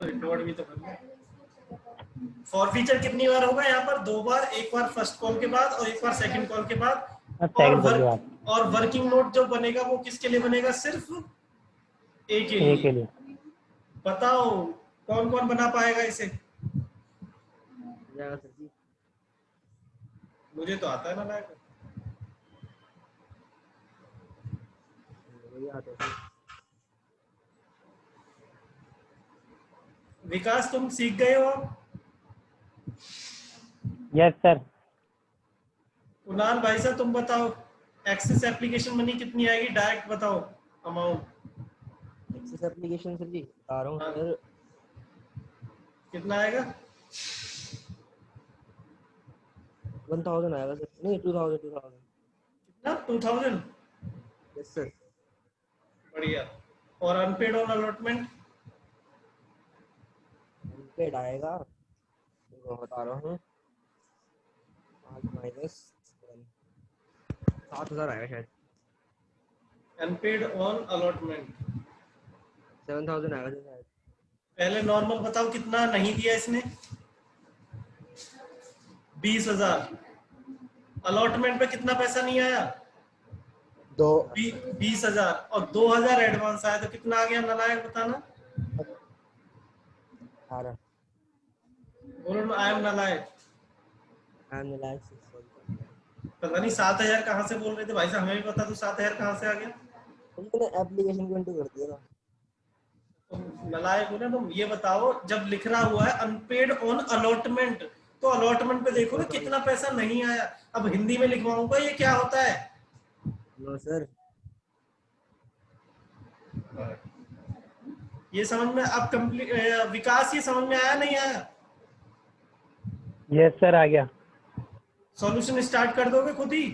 Record भी तो करना। फॉर फीचर कितनी बार होगा यहाँ पर? 2 बार, एक बार फर्स्ट कॉल के बाद और एक बार सेकंड कॉल के बाद। और वर्किंग नोट जो बनेगा वो किसके लिए बनेगा? सिर्फ ए के लिए। बताओ कौन कौन बना पाएगा इसे? सर जी मुझे तो आता है ना लायक। वही आता है। विकास तुम सीख गए हो? Yes sir. कुणाल भाई साहब तुम बताओ, एक्सेस एप्लीकेशन मनी कितनी आएगी? डायरेक्ट बताओ अमाउंट। एक्सेस एप्लीकेशन सर जी बता रहा हूँ सर। कितना आएगा? 1000 आएगा सर। नहीं 2000। कितना? 2000? Yes sir. बढ़िया। और अनपेड ऑन अलॉटमेंट? अनपेड आएगा तो बता रहा हूँ 5 - 7000 आएगा शायद। अनपेड ऑन अलॉटमेंट 7000 आएगा सर शायद। पहले नॉर्मल बताओ कितना नहीं दिया इसने? 20,000। अलॉटमेंट पे कितना पैसा नहीं आया? 20,000 और 2,000 एडवांस आया तो कितना आ गया? नालायक बताना। 18। बोलो ना, आई एम नालायक। पता नहीं 7,000 कहाँ से बोल रहे थे भाई साहब, हमें भी पता तो 7,000 कहाँ से आ गया? तुमने एप्लीकेशन को एंटर कर दिया था। तुम नालायक हो ना तुम। ये बताओ जब लिख रहा हुआ है अनपेड ऑन अलॉटमेंट, तो अलॉटमेंट पे देखो ना कितना पैसा नहीं आया। अब हिंदी में लिखवाऊंगा ये क्या होता है? No sir. ये समझ में अब कंप्लीट? विकास ये समझ में आया नहीं आया? यस सर आ गया। सॉल्यूशन स्टार्ट कर दोगे खुद ही?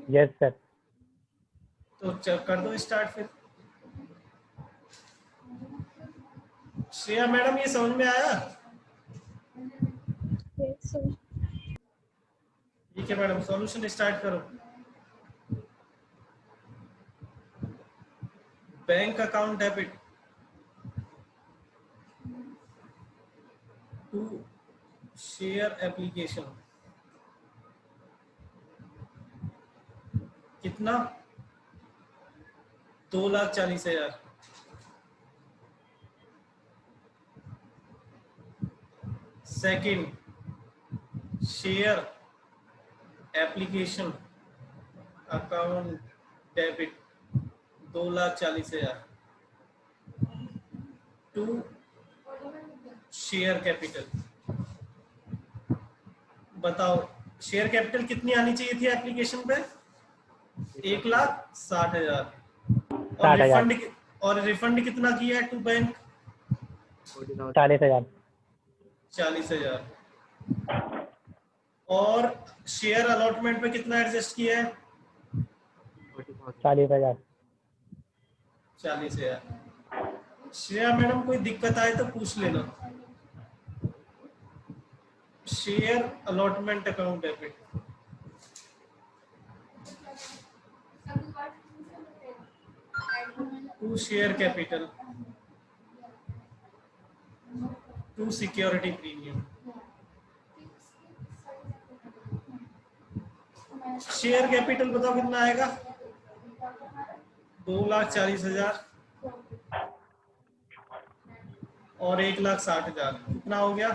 Yes sir. तो कर दो स्टार्ट फिर। श्रेया मैडम ये समझ में आया? Yes sir. ठीक है मैडम, सॉल्यूशन स्टार्ट करो। Bank account debit to share application कितना? 2,40,000। Second, share application account debit 2,40,000 to share capital. बताओ शेयर कैपिटल कितनी आनी चाहिए थी एप्लीकेशन पे? 1,60,000। और रिफंड कितना किया है टू बैंक? 40,000। 40,000। और शेयर अलॉटमेंट पे कितना एडजस्ट किया है? 40,000। 40,000। श्रेया मैडम कोई दिक्कत आए तो पूछ लेना। Share allotment account debit to share capital to security premium. Share capital बताओ कितना आएगा? 2,40,000 और 1,60,000 कितना हो गया?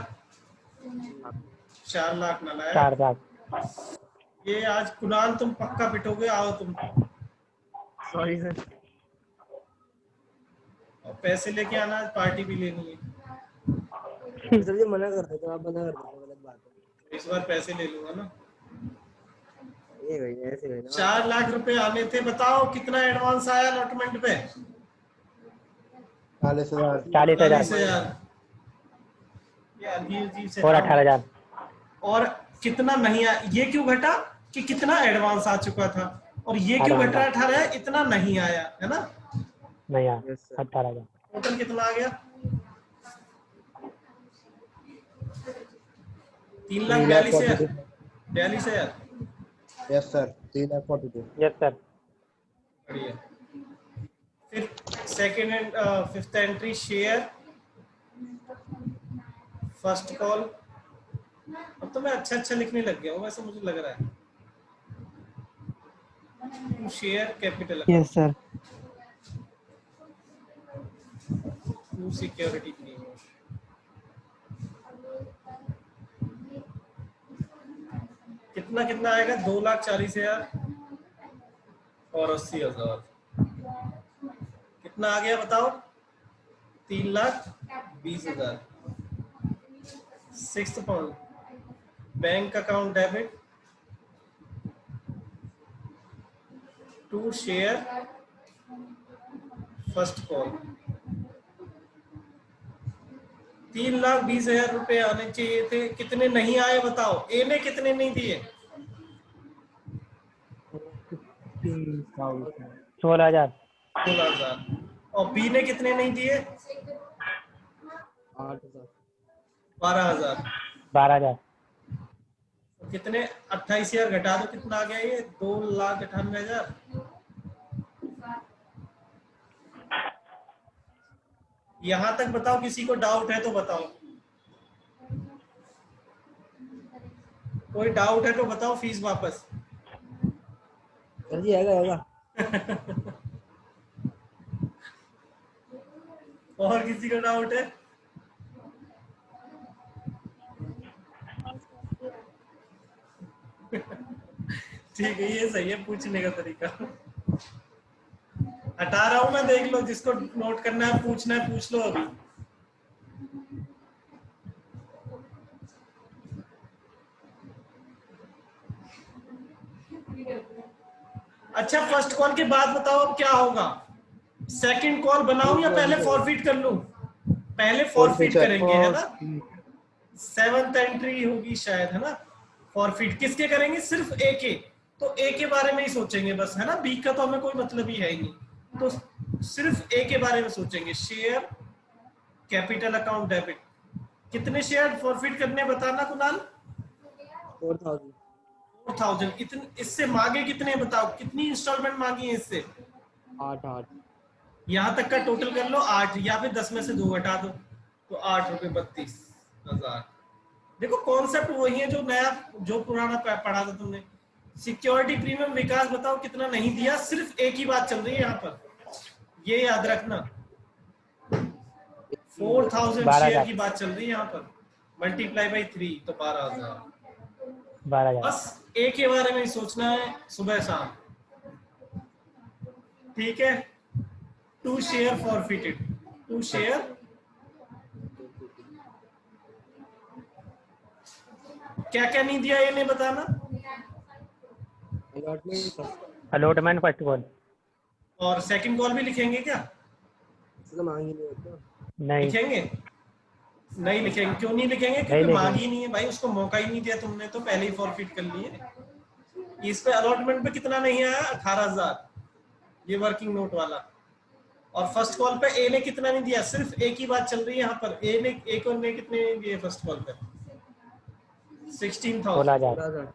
4 लाख ना लाया। 4 लाख। ये आज कुणाल तुम पक्का पिटोगे, आओ तुम। Sorry sir. और पैसे लेके आना, आज पार्टी भी लेनी है। सर जी मना कर देते, आप मना कर देते, गलत बात है। इस बार पैसे ले लूंगा ना। ये भाई ऐसे भाई ना। 4 लाख रुपए आने थे। बताओ कितना एडवांस आया अलॉटमेंट पे? 40,000। 40,000। और 18,000। और कितना नहीं आया? ये क्यों घटा कि कितना एडवांस आ चुका था, और ये क्यों घटा 18? इतना नहीं आया है ना? नहीं आया। 18,000। टोटल कितना आ गया? 3,42,000। 42,000। Yes sir. 3,42,000। Yes sir. बढ़िया। फिर second and fifth entry share first call. अब तो मैं अच्छा लिखने लग गया हूँ वैसे मुझे लग रहा है। To share capital yes sir. To security premium. कितना कितना आएगा? 2,40,000 और 80,000। कितना आ गया बताओ? 3,20,000। Sixth point, bank account debit to share first call. 3,20,000 रुपए आने चाहिए थे, कितने नहीं आए बताओ? ए ने कितने नहीं दिए? 16,000। 16,000। और बी ने कितने नहीं दिए? 8,000। 12,000। 12,000। कितने? 28,000 घटा दो, कितना आ गया ये? 2,98,000। यहां तक बताओ, किसी को डाउट है तो बताओ। कोई डाउट है तो बताओ, फीस वापस। सर जी आएगा। और किसी को डाउट है? ठीक है, ये सही है पूछने का तरीका। हटा रहा हूं मैं, देख लो, जिसको नोट करना है पूछना है पूछ लो अभी। अच्छा, फर्स्ट कॉल के बाद बताओ अब क्या होगा? सेकंड कॉल बनाऊं या पहले फॉरफिट कर लूं? पहले फॉरफिट करेंगे, है ना? सेवंथ एंट्री होगी शायद, है ना? फॉरफिट किसके करेंगे? सिर्फ ए के। तो ए के बारे में ही सोचेंगे बस, है ना? बी का तो हमें कोई मतलब ही है ही नहीं, तो सिर्फ ए के बारे में सोचेंगे। Share capital account debit. कितने शेयर फॉरफिट करने बताना कुणाल? 4,000। इतने इससे मांगे कितने बताओ? कितनी इंस्टॉलमेंट मांगी है इससे? 8। यहाँ तक का टोटल कर लो 8, या फिर 10 में से 2 घटा दो तो 8 रुपए 32,000। देखो कॉन्सेप्ट वही है जो नया, जो पुराना पढ़ा था तुमने। सिक्योरिटी प्रीमियम विकास बताओ कितना नहीं दिया? सिर्फ एक ही बात चल रही है यहाँ पर, ये याद रखना। 4,000 शेयर की बात चल रही है यहाँ पर, मल्टीप्लाई बाई 3 तो 12,000। बस एक के बारे में ही सोचना है सुबह शाम, ठीक है? To share forfeited, to share क्या क्या नहीं दिया ये नहीं बताना? Allotment first call. और सेकंड कॉल भी लिखेंगे क्या? मांगी नहीं होता। नहीं लिखेंगे? नहीं लिखेंगे। क्यों नहीं लिखेंगे? क्योंकि मांगी ही नहीं है भाई, उसको मौका ही नहीं दिया तुमने, तो पहले ही फॉरफिट कर लिए। इस पे अलॉटमेंट पे कितना नहीं आया? 18,000, ये वर्किंग नोट वाला। और फर्स्ट कॉल पे ए ने कितना नहीं दिया? सिर्फ एक ही बात चल रही है यहाँ पर। ए ने, एक और ने कितने दिए फर्स्ट कॉल पे? 16,000।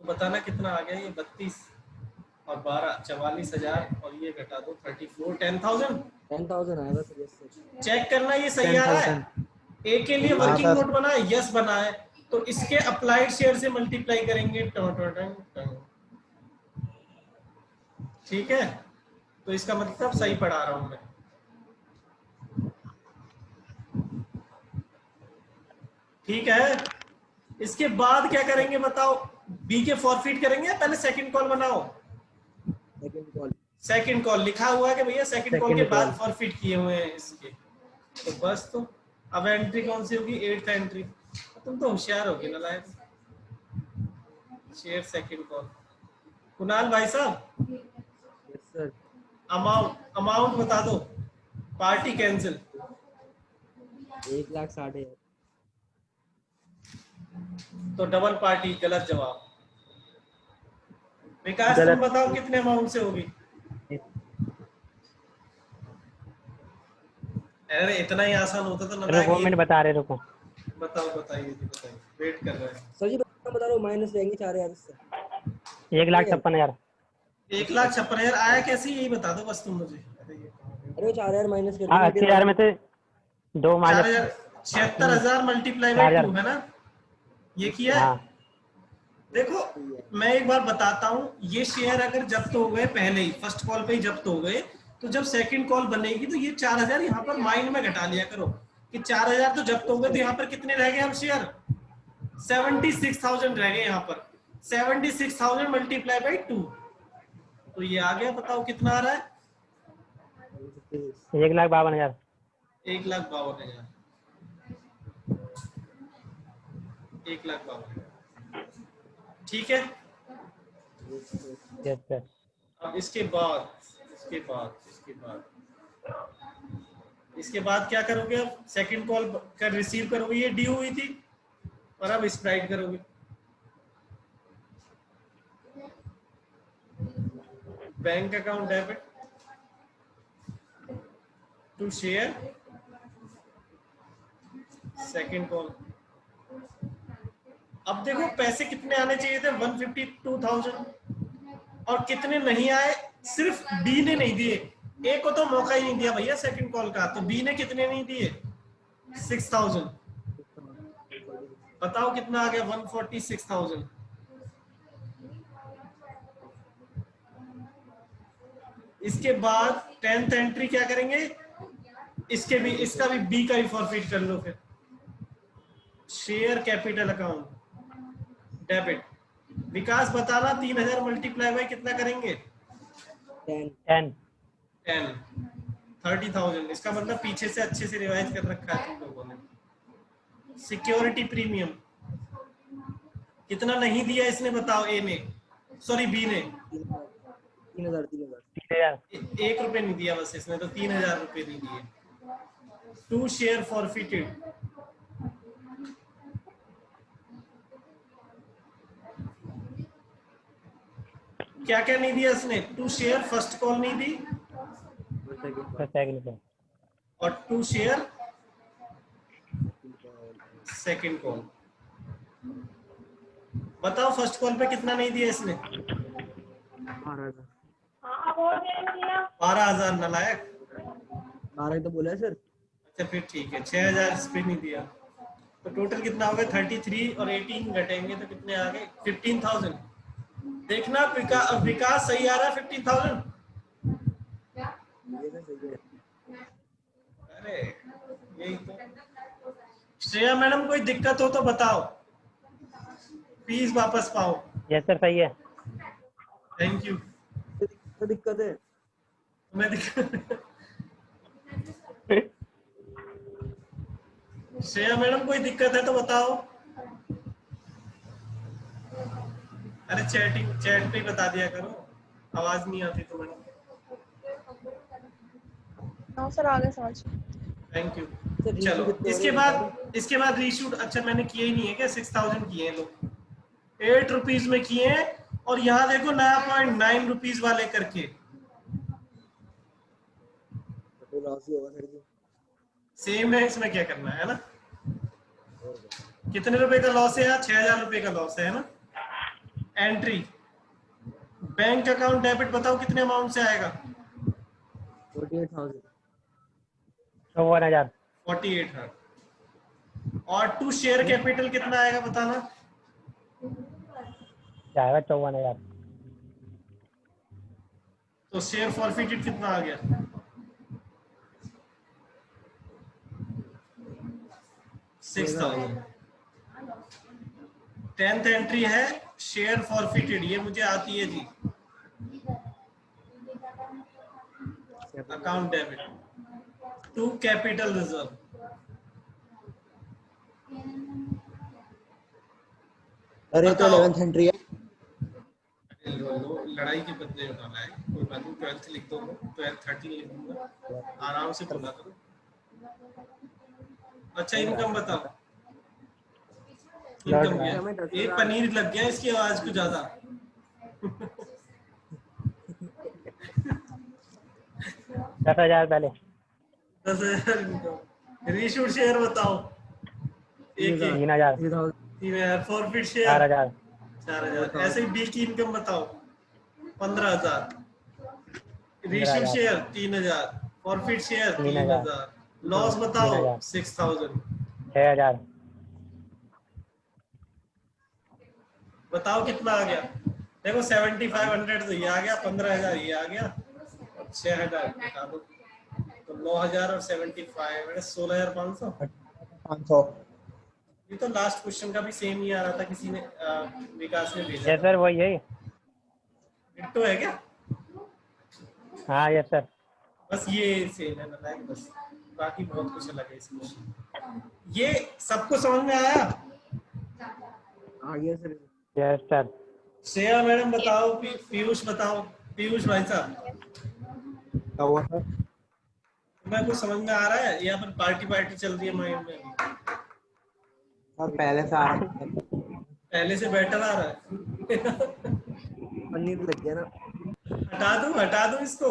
तो बताना कितना आ गया ये? 32 और 12 44,000, और ये घटा दो 34, 10,000 आएगा सर। चेक करना ये सही आ रहा है। ए के लिए वर्किंग नोट बना है, यस बना है, तो इसके अप्लाइड शेयर से मल्टीप्लाई करेंगे, ठीक है? तो इसका मतलब सही पढ़ा रहा हूं मैं। ठीक है, इसके बाद क्या करेंगे बताओ? बी के फॉरफिट करेंगे या पहले सेकंड कॉल बनाओ? सेकंड कॉल लिखा हुआ है कि भैया सेकंड कॉल के बाद फॉरफिट किए हुए हैं इसके, तो बस। तो अब एंट्री कौन सी होगी? 8th entry. तुम तो होशियार होगे ना लायक। Share second call. कुणाल भाई साहब, सर अमाउंट बता दो। Party cancel 1,60,000। तो डबल पार्टी गलत जवाब। विकास तुम बताओ कितने अमाउंट से होगी? अरे इतना ही आसान होता तो ना। रुको मिनट बता रहे, रुको बताइए वेट कर रहे हैं सर जी। बता रहा हूँ, माइनस लेंगे 4,000 से। 1,56,000। 1,56,000 आया कैसे? यही बता दो बस तुम मुझे। अरे 4000 माइनस कर हाँ 80,000 में से 2 माइनस 76,000 मल्टीप्लाई बाई 2 है ना, ये किया है। हाँ देखो मैं एक बार बताता हूँ, ये शेयर अगर जब्त हो गए पहले ही फर्स्ट कॉल पे ही जब्त हो गए, तो जब सेकंड कॉल बनेगी तो ये 4000 यहाँ पर माइंड में घटा लिया करो कि 4000 तो जब्त हो गए, तो यहाँ पर कितने रह गए हम शेयर, 76,000 रह गए यहाँ पर। 76,000 मल्टीप्लाई बाई 2, तो ये आ गया, बताओ कितना आ रहा है, 1,52,000। 1,52,000, 1,52,000, ठीक है। Yes sir. अब इसके बाद क्या करोगे, अब सेकंड कॉल कर रिसीव करोगे, ये ड्यू हुई थी, और अब स्प्राइट करोगे। Bank account debit to share second call. अब देखो पैसे कितने आने चाहिए थे, 152,000, और कितने नहीं आए, सिर्फ बी ने नहीं दिए, ए को तो मौका ही नहीं दिया भैया सेकंड कॉल का, तो बी ने कितने नहीं दिए, 6,000। बताओ कितना आ गया, 146,000। इसके बाद 10th एंट्री क्या करेंगे, इसका भी बी का भी फॉरफिट कर लो फिर, शेयर कैपिटल अकाउंट डेबिट। विकास बताना 3,000 मल्टीप्लाई बाय कितना करेंगे, 10 30,000। इसका मतलब पीछे से अच्छे से रिवाइज कर रखा है तुम लोगों ने। सिक्योरिटी प्रीमियम कितना नहीं दिया इसने, बताओ, ए ने, सॉरी बी ने, 3,000 1 रुपए नहीं दिया बस इसने, तो 3,000 रुपए नहीं दिए। 2 शेयर फॉरफिटेड, क्या क्या नहीं दिया इसने, 2 शेयर फर्स्ट कॉल नहीं दी, और 2 शेयर सेकंड कॉल। बताओ फर्स्ट कॉल पे कितना नहीं दिया इसने, 12,000 नालायक, 12 तो बोला है सर। अच्छा फिर ठीक है, 6,000 इस पे नहीं दिया, तो टोटल कितना हो गया, 33 और 18 घटेंगे तो कितने आ गए, 15,000। देखना विकास सही आ रहा है, 15,000। अरे यही तो। श्रेया मैडम कोई दिक्कत हो तो बताओ, फीस वापस पाओ। यस सर सही है। Thank you. तो दिक्कत है, तुम्हें दिक्कत श्रेया मैडम कोई दिक्कत है तो बताओ। अरे चैट पे बता दिया करो, आवाज नहीं आती तो मैडम। नो सर आगे समझ। Thank you. चलो इसके बाद रीशूट, अच्छा मैंने किए ही नहीं है क्या, 6,000 किए हैं लोग, 8 रुपीज में किए हैं, और यहाँ देखो नया पॉइंट 9 रुपीज वाले करके, तो लॉस ही होगा सर जी। सेम है, इसमें क्या करना है ना। कितने रुपए का लॉस है यहाँ, 6,000 रुपए का लॉस है ना। एंट्री बैंक अकाउंट डेबिट, बताओ कितने अमाउंट से आएगा, 48,000 48,000। और 2 शेयर कैपिटल कितना आएगा बताना, आएगा 54,000। तो शेयर फॉरफिटेड कितना आ गया, 6,000। 10th एंट्री है शेयर फॉरफिटेड, ये मुझे आती है जी, account debit to capital reserve. अरे तो 11th एंट्री है, लड़ाई के बदले उठाना है, कोई बात नहीं, 12th लिख दो, 12th 13 लिख दूंगा, आराम से बोला करो। अच्छा इनकम बताओ, इनकम क्या, एक पनीर लग गया इसकी आवाज को ज्यादा। 10,000 पहले। 10,000 इनकम। रीशूट शेयर बताओ, 3,000 3,000। Forfeit share 4,000 4,000। ऐसे ही बी की इनकम बताओ, 15,000। Reshoot share 3,000। Forfeit share 3,000 3,000, loss बताओ 3,000 6,000, 6,000 बताओ कितना आ गया। देखो 7,500 तो ये आ गया, 15,000 ये आ गया, 6,000 बता दो, तो 9,000 और 75 16,500। 500। ये तो लास्ट क्वेश्चन का भी सेम ही आ रहा था, किसी ने विकास ने भेजा यस था। सर वही है। डिट्टो है क्या? हाँ यस सर। बस ये सेम है ना, बस बाकी बहुत कुछ अलग है इस क्वेश्चन। ये सबको समझ में आया? आ गया sir. Yes sir. Shreya madam बताओ, पीयूष बताओ, पीयूष भाई साहब क्या हुआ सर? तुम्हें कुछ समझ में आ रहा है या फिर पार्टी पार्टी चल रही है माइंड में? सर पहले से आ रहा है। पहले से बेटर आ रहा है। पन्नी तो लग गया ना। हटा दूं इसको?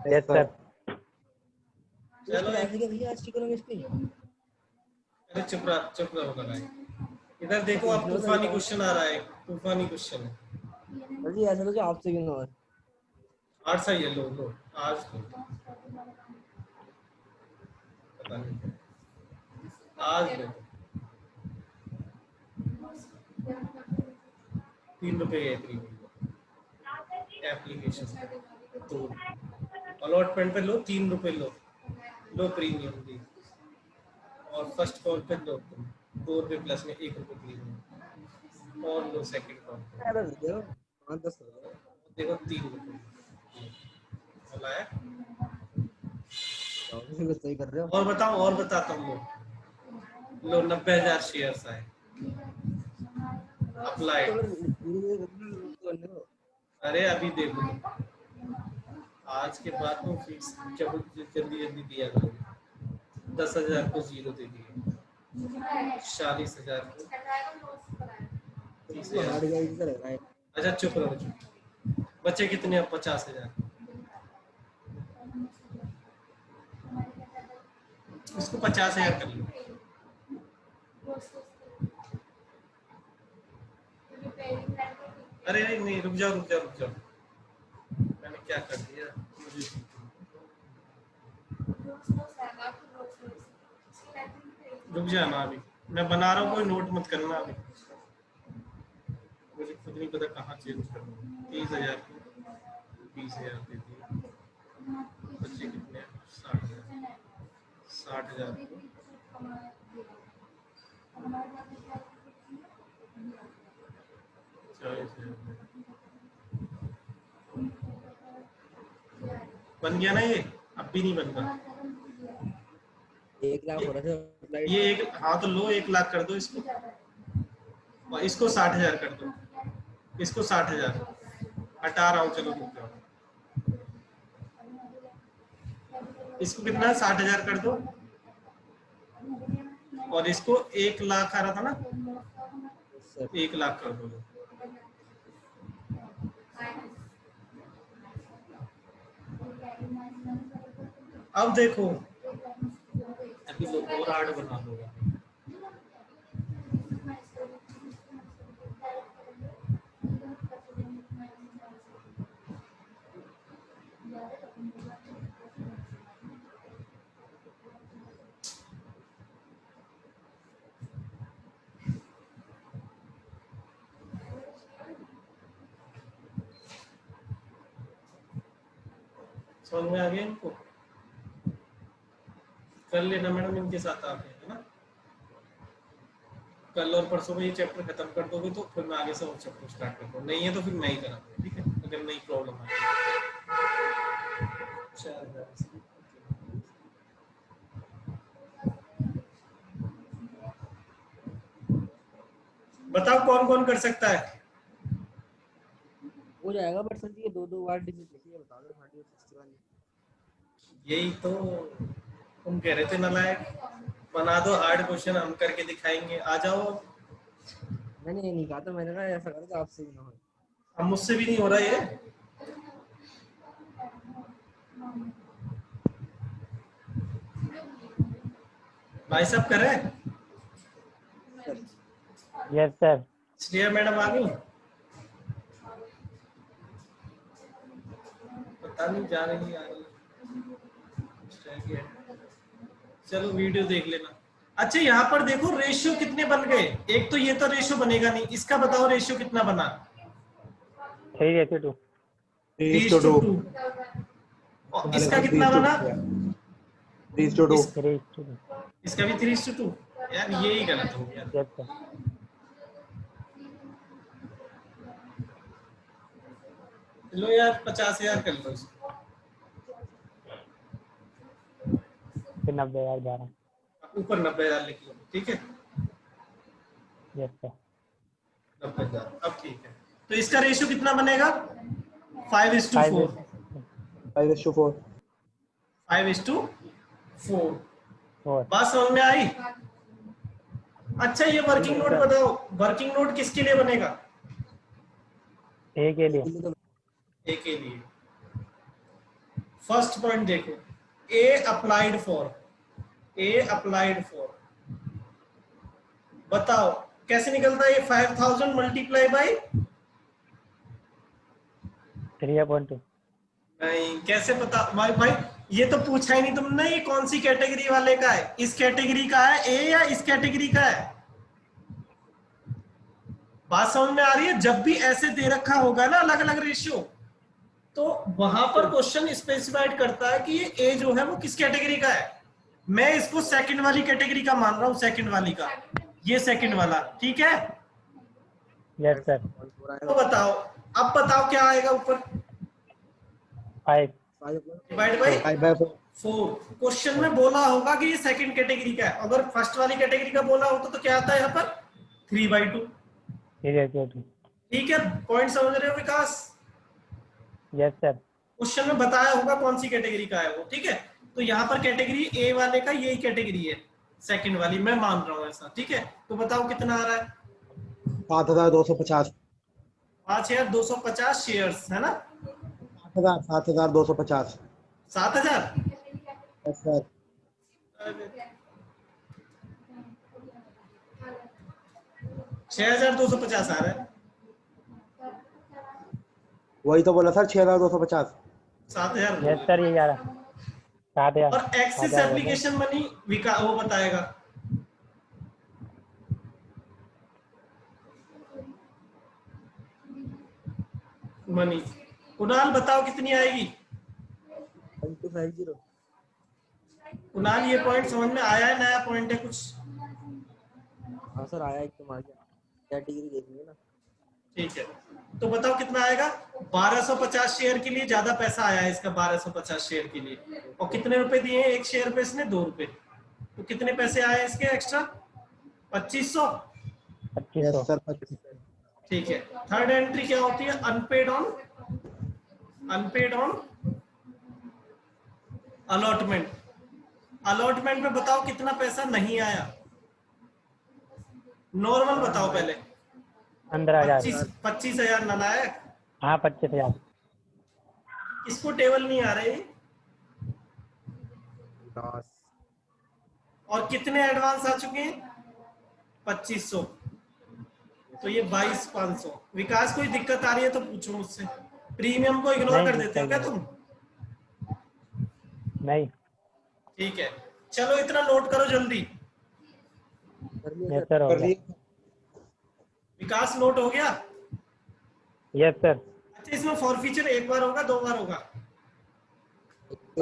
Yes sir. चलो ऐसे क्या भैया आज चिकन इसकी? अरे चुप रहो भाई। इधर देखो, अब तूफानी क्वेश्चन आ रहा है, तूफानी क्वेश्चन है। सर जी ऐसा तो आपसे क्यों ना हो? आज सही है, लो आज लो, पता नहीं आज लो। 3 रुपए है प्रीमियम एप्लीकेशन, तो अलॉटमेंट पे लो 3 रुपए लो प्रीमियम दी, और फर्स्ट कॉल पे लो 2 रुपए प्लस में 1 रुपए प्रीमियम, और लो सेकंड कॉल पे। अरे देखो 5-10 देखो 3 रुपए बोला है। सही कर रहे हो। और बताओ, और बताता हूँ, लो 90,000 शेयर्स आए, अप्लाइड। अरे अभी देखो, आज के बाद तो फिक्स जल्दी दिया करोगे। 10,000 को 0 दे दिए, 40,000 को 30,000। अच्छा चुप रहो, बच्चे कितने अब? 50,000। इसको 50,000 कर लो। अरे नहीं, रुक जाओ, मैंने क्या कर दिया, रुक जाना, अभी मैं बना रहा हूँ, कोई नोट मत करना अभी, मुझे खुद नहीं पता कहाँ चेंज करना। 30,000 को 20,000 दे दिए, बच्चे कितने? 60,000। 60,000 को 40,000 बन गया ना ये? अब भी नहीं बन रहा। 1 लाख हो रहा था ये एक, हाँ तो लो 1 लाख कर दो इसको, और इसको 60,000 कर दो, इसको 60,000 हटा रहा हूँ, चलो रुक जाओ। इसको कितना? 60,000 कर दो, और इसको 1 लाख आ रहा था ना, 1 लाख कर दो। अब देखो, अभी तो और हार्ड बना दूंगा। समझ में आ गया इनको? कर लेना मैडम इनके साथ आप, है ना? कल और परसों में ये चैप्टर खत्म कर दोगे तो फिर मैं आगे से और चैप्टर स्टार्ट कर दूँ, नहीं है तो फिर मैं ही कराऊंगा, ठीक है? अगर नई प्रॉब्लम आए। बताओ कौन कौन कर सकता है? हो जाएगा, बट सर जी ये 2-2 बार डिजिट लिखिए, बता दो 30 और 60 वाली। यही तो तुम कह रहे थे नालायक, बना दो हार्ड क्वेश्चन, हम करके दिखाएंगे, आ जाओ। मैंने ये नहीं कहा था, मैंने कहा ऐसा करो तो आपसे भी ना हो। अब मुझसे भी नहीं हो रहा ये। भाई साहब कर रहे हैं? Yes sir. श्रेया मैडम आ गई? पता नहीं जा रही आ रही। चलो वीडियो देख लेना। अच्छा यहाँ पर देखो रेशियो कितने बन गए। एक तो ये तो रेशियो बनेगा नहीं, इसका बताओ रेशियो कितना बना। 3:2। 3:2। और इसका कितना बना। 3:2। 3:2। इसका भी 3:2। यार यही गलत हो गया। Yes sir. लो यार 50,000 कर लो इसको। फिर 90,000 जा रहा है। ऊपर 90,000 लिख लो, ठीक है। Yes sir. 90,000 अब ठीक है। तो इसका रेशियो कितना बनेगा 5:4। 5:4। 5:4। और बात समझ में आई। अच्छा ये वर्किंग नोट बताओ, वर्किंग नोट किसके लिए बनेगा। ए के लिए। ए के लिए। फर्स्ट पॉइंट देखो, A applied for. A applied for बताओ कैसे निकलता है ये 5,000 मल्टीप्लाई बाई 3.2। नहीं कैसे पता भाई ये तो पूछा ही नहीं तुमने। ये कौन सी कैटेगरी वाले का है, इस कैटेगरी का है ए या इस कैटेगरी का है। बात समझ में आ रही है। जब भी ऐसे दे रखा होगा ना अलग अलग रेशियो, तो वहां पर क्वेश्चन स्पेसिफाइड करता है कि ये ए जो है वो किस कैटेगरी का है। मैं इसको सेकंड वाली कैटेगरी का मान रहा हूं, सेकंड वाली का, ये सेकंड वाला, ठीक है। Yes sir. तो बताओ, अब बताओ क्या आएगा ऊपर। 5। Divide by 5/4। 4। क्वेश्चन में बोला होगा कि ये सेकंड कैटेगरी का है। अगर फर्स्ट वाली कैटेगरी का बोला होता तो क्या आता है यहाँ पर 3/2। 3:2। ठीक है, पॉइंट समझ रहे हो विकास। Yes sir. क्वेश्चन में बताया होगा कौन सी कैटेगरी का है वो, ठीक है। तो यहाँ पर कैटेगरी ए वाले का यही कैटेगरी है, सेकंड वाली, मैं मान रहा हूँ ऐसा, ठीक है। तो बताओ कितना आ रहा है। 7,250। 5,250 शेयर्स है ना। 7,250। 7,000। Yes sir. 6,250 आ रहा है। वही तो बोला सर, 6,250। 7,000 यस सर ये जा रहा है 7,000। और एक्सिस एप्लीकेशन मनी वो बताएगा। मनी कुणाल बताओ कितनी आएगी। 1250। कुणाल ये पॉइंट समझ में आया है, नया पॉइंट है कुछ। हाँ सर आया, एकदम आ गया। कैटेगरी देखनी है ना। ठीक है, तो बताओ कितना आएगा। 1250 शेयर के लिए ज्यादा पैसा आया है इसका, 1250 शेयर के लिए। और कितने रुपए दिए हैं एक शेयर पे इसने, 2 रुपए। तो कितने पैसे आए इसके एक्स्ट्रा 2,500। 2,500। सर। ठीक है, थर्ड एंट्री क्या होती है, अनपेड ऑन अलॉटमेंट। अलॉटमेंट में बताओ कितना पैसा नहीं आया। नॉर्मल बताओ पहले। 15,000। 25,000 नालायक। हाँ 25,000। किसको टेबल नहीं आ रही। और कितने एडवांस आ चुके हैं 2,500। तो ये 22,500। विकास कोई दिक्कत आ रही है तो पूछो मुझसे। प्रीमियम को इग्नोर कर देते हो क्या तुम। नहीं। ठीक है, चलो इतना नोट करो जल्दी। यस सर हो गया। विकास नोट हो गया। Yes sir. अच्छा इसमें फॉरफीचर एक बार होगा 2 बार होगा।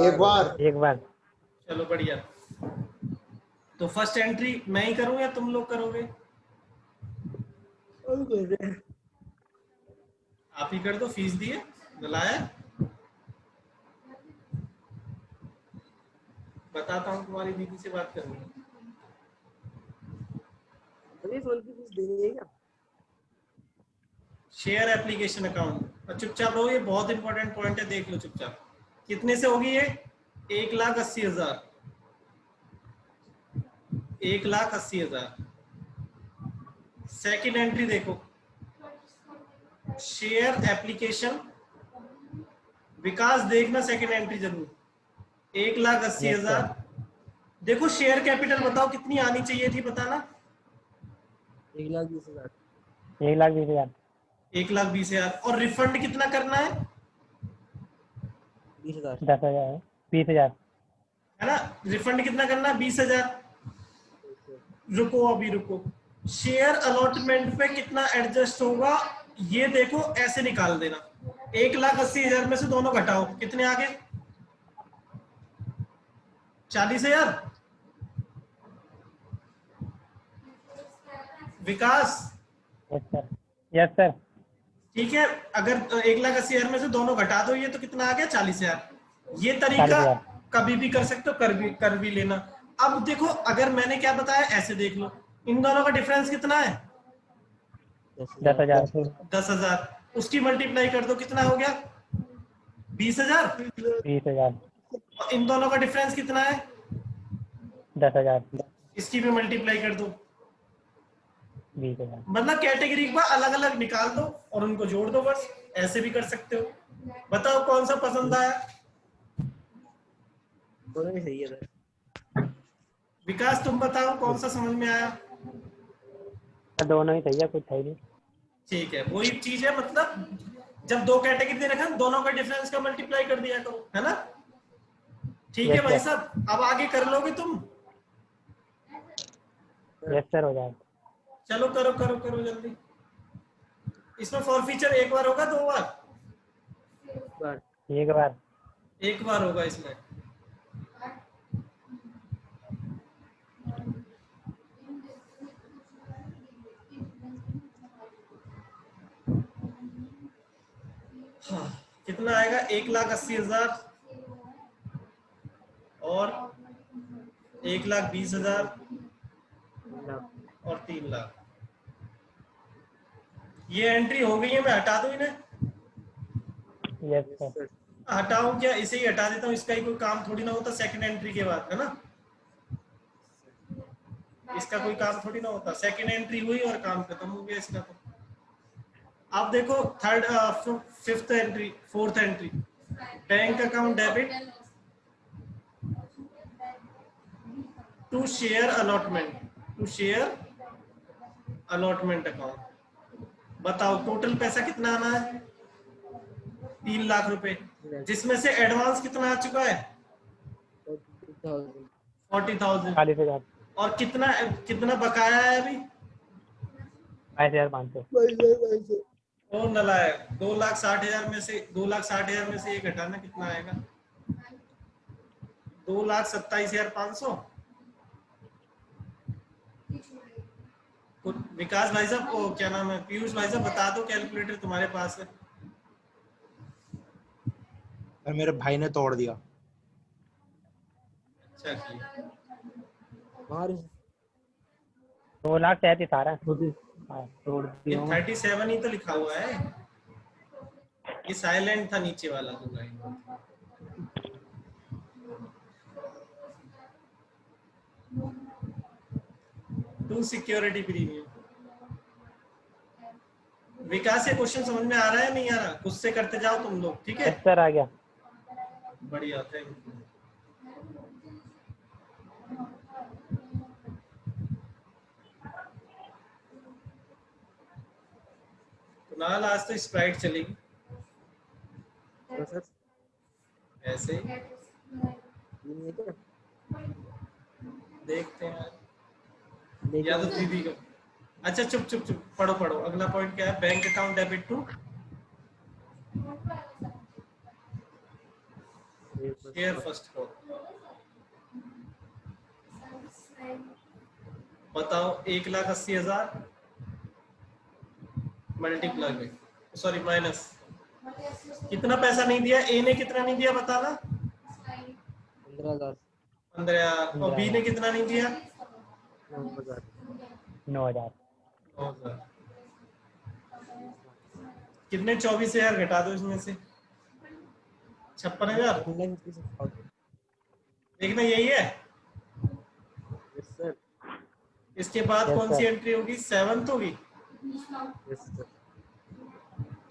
एक बार। एक बार। चलो बढ़िया। तो फर्स्ट एंट्री मैं ही करूं या तुम लोग करोगे। आप ही कर दो, फीस दिए बुलाया। बताता हूँ, तुम्हारी दीदी से बात करूंगा। Share application account. और चुपचाप रहो, ये बहुत इंपॉर्टेंट पॉइंट है, देख लो चुपचाप। कितने से होगी ये 1,80,000। 1,80,000। सेकेंड एंट्री देखो, शेयर एप्लीकेशन। विकास देखना सेकेंड एंट्री जरूर। 1,80,000। देखो शेयर कैपिटल बताओ कितनी आनी चाहिए थी, बताना। 1,20,000। 1,20,000। 1,20,000। और रिफंड कितना करना है 20,000। 10,000 है। 20,000। है ना। रिफंड कितना करना है? 20,000। रुको अभी रुको, शेयर अलॉटमेंट पे कितना एडजस्ट होगा ये देखो, ऐसे निकाल देना। 1,80,000 में से दोनों घटाओ, कितने आ गए? 40,000। विकास यस सर, यस सर। ठीक है, अगर 1,80,000 में से दोनों घटा दो ये तो कितना आ गया? 40,000। ये तरीका 40,000। कभी भी कर सकते हो, कर भी लेना। अब देखो, अगर मैंने क्या बताया ऐसे देख लो, इन दोनों का डिफरेंस कितना है? 10,000। 10,000। उसकी मल्टीप्लाई कर दो, कितना हो गया? 20,000। 20,000। और इन दोनों का डिफरेंस कितना है? 10,000। इसकी भी मल्टीप्लाई कर दो। 20,000। मतलब कैटेगरी का अलग अलग निकाल दो और उनको जोड़ दो, बस। ऐसे भी कर सकते हो। बताओ कौन सा पसंद आया? दोनों ही सही है सर। विकास तुम बताओ कौन सा समझ में आया? दोनों ही सही है, कुछ है नहीं। ठीक है, वही चीज है, मतलब जब दो कैटेगरी दे रखा, दोनों का डिफरेंस का मल्टीप्लाई कर दिया करो, है ना। ठीक है भाई साहब, अब आगे कर लोगे तुम? यस सर, हो जाएगा। चलो करो करो करो जल्दी। इसमें फॉर फीचर एक बार होगा, 2 बार? एक बार। एक बार होगा इसमें। हाँ, कितना आएगा? 1,80,000 और 1,20,000 और 3 लाख। ये एंट्री हो गई है, मैं हटा दूं इन्हें? Yes sir. हटाऊं क्या? इसे ही हटा देता हूँ, इसका ही कोई काम थोड़ी ना होता सेकंड एंट्री के बाद, है ना। इसका कोई काम थोड़ी ना होता, सेकंड एंट्री हुई और काम खत्म हो गया इसका। तो अब देखो third, fifth entry, fourth entry, bank account debit to share allotment, to share allotment account. बताओ टोटल पैसा कितना आना है? 3 लाख रुपए, जिसमें से एडवांस कितना आ चुका है? 40,000। 40,000। और कितना कितना बकाया है अभी? 22,500। और नलायक, 2,60,000 में से 2,60,000 में से ये घटाना कितना आएगा? 2,27,500। विकास भाई साहब को क्या नाम है, पीयूष भाई साहब बता दो, कैलकुलेटर तुम्हारे पास है? और मेरे भाई ने तोड़ दिया। अच्छा किया। 2,37,000 आ रहा है। तोड़ ये दिया। 37 ही तो लिखा हुआ है, ये साइलेंट था नीचे वाला तो line. To security premium. Vikas ये क्वेश्चन समझ में आ रहा है नहीं आ रहा? खुद से करते जाओ तुम लोग, ठीक है। यस सर, आ गया। बढ़िया, थैंक यू। कुणाल आज तो स्प्राइट चलेगी ऐसे ही, देखते हैं या तो दीदी को। अच्छा चुप चुप चुप, पढ़ो पढ़ो, अगला पॉइंट क्या है? Bank account debit to share first call. बताओ 1,80,000 मल्टीप्लाई में, सॉरी माइनस, कितना पैसा नहीं दिया? ए ने कितना नहीं दिया बताना? 15,000। और बी ने कितना नहीं दिया? 9,000। कितने? 24,000 घटा दो इसमें से। 56,000। देखना यही है। इसके बाद कौन सी एंट्री होगी? 7th होगी।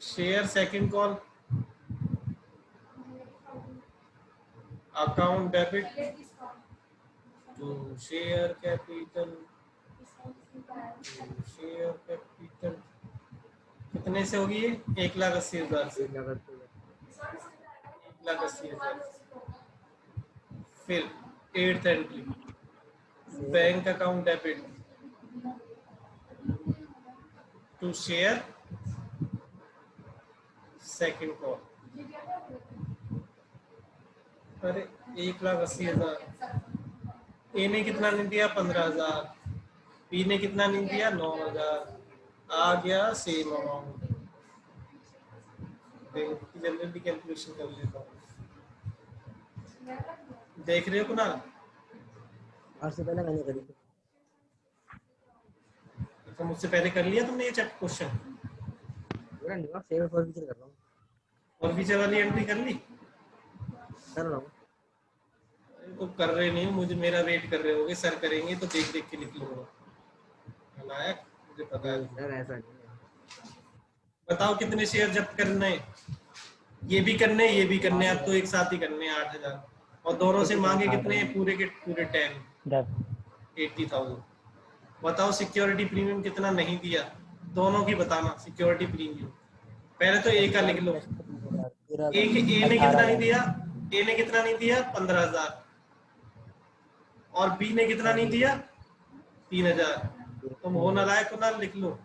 Share second call, account debit to share capital, share capital कितने से होगी ये? 1,80,000 से। 1,80,000। फिर 8th entry, bank account debit to share second call. अरे 1,80,000। ए ने कितना नहीं दिया? 15,000। बी ने कितना नहीं दिया? 9,000। आ गया सेम अमाउंट। जनरली कैलकुलेशन कर लेता हूँ। देख रहे हो कुणाल? आपसे पहले मैंने करी थी। तो मुझसे पहले कर लिया तुमने ये चैप्टर क्वेश्चन? पूरा नहीं हुआ, सेव फॉर फ्यूचर कर रहा हूँ। और पीछे वाली एंट्री कर ली? कर रहा हूँ। तो कर रहे नहीं, मुझे मेरा वेट कर रहे होगे, सर करेंगे तो देख देख के लिख लूंगा। नायक मुझे पता है। सर ऐसा नहीं है। बताओ कितने शेयर जब्त करने? ये भी करने, ये भी करने, अब तो एक साथ ही करने 8,000। और दोनों से मांगे कितने? पूरे के पूरे 10, 80,000। बताओ सिक्योरिटी प्रीमियम कितना नहीं दिया? दोनों की बताना सिक्योरिटी प्रीमियम। पहले तो ए का लिख लो। ए ने कितना नहीं दिया? ए ने कितना नहीं दिया? 15,000। और बी ने कितना नहीं दिया? 3,000। तुम हो नालायक हो ना, लिख लो।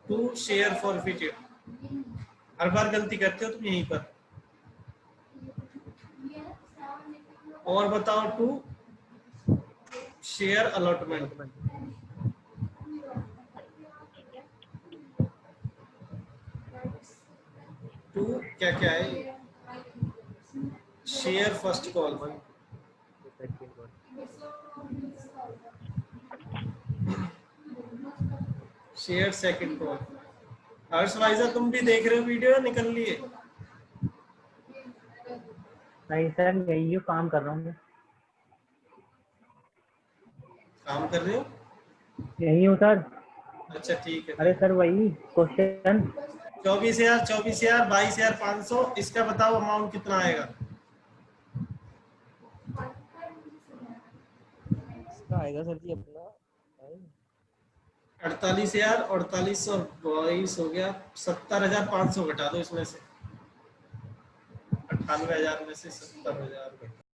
To share forfeited. हर बार गलती करते हो तुम यहीं पर। और बताओ टू शेयर अलॉटमेंट। टू क्या क्या है? Share first call, share second call. Harsh वाइजर तुम भी देख रहे हो वीडियो? निकल लिए? नहीं सर, यही काम कर रहा हूँ। काम कर रहे हो? यही हूँ सर। अच्छा ठीक है। अरे सर वही क्वेश्चन 24,000, 24,000, 22,500। इसका बताओ अमाउंट कितना आएगा? इसका आएगा सर जी अपना 48,000, 4822 हो गया। 70,500 घटा दो इसमें से। 98,000 में से 70,000 घटा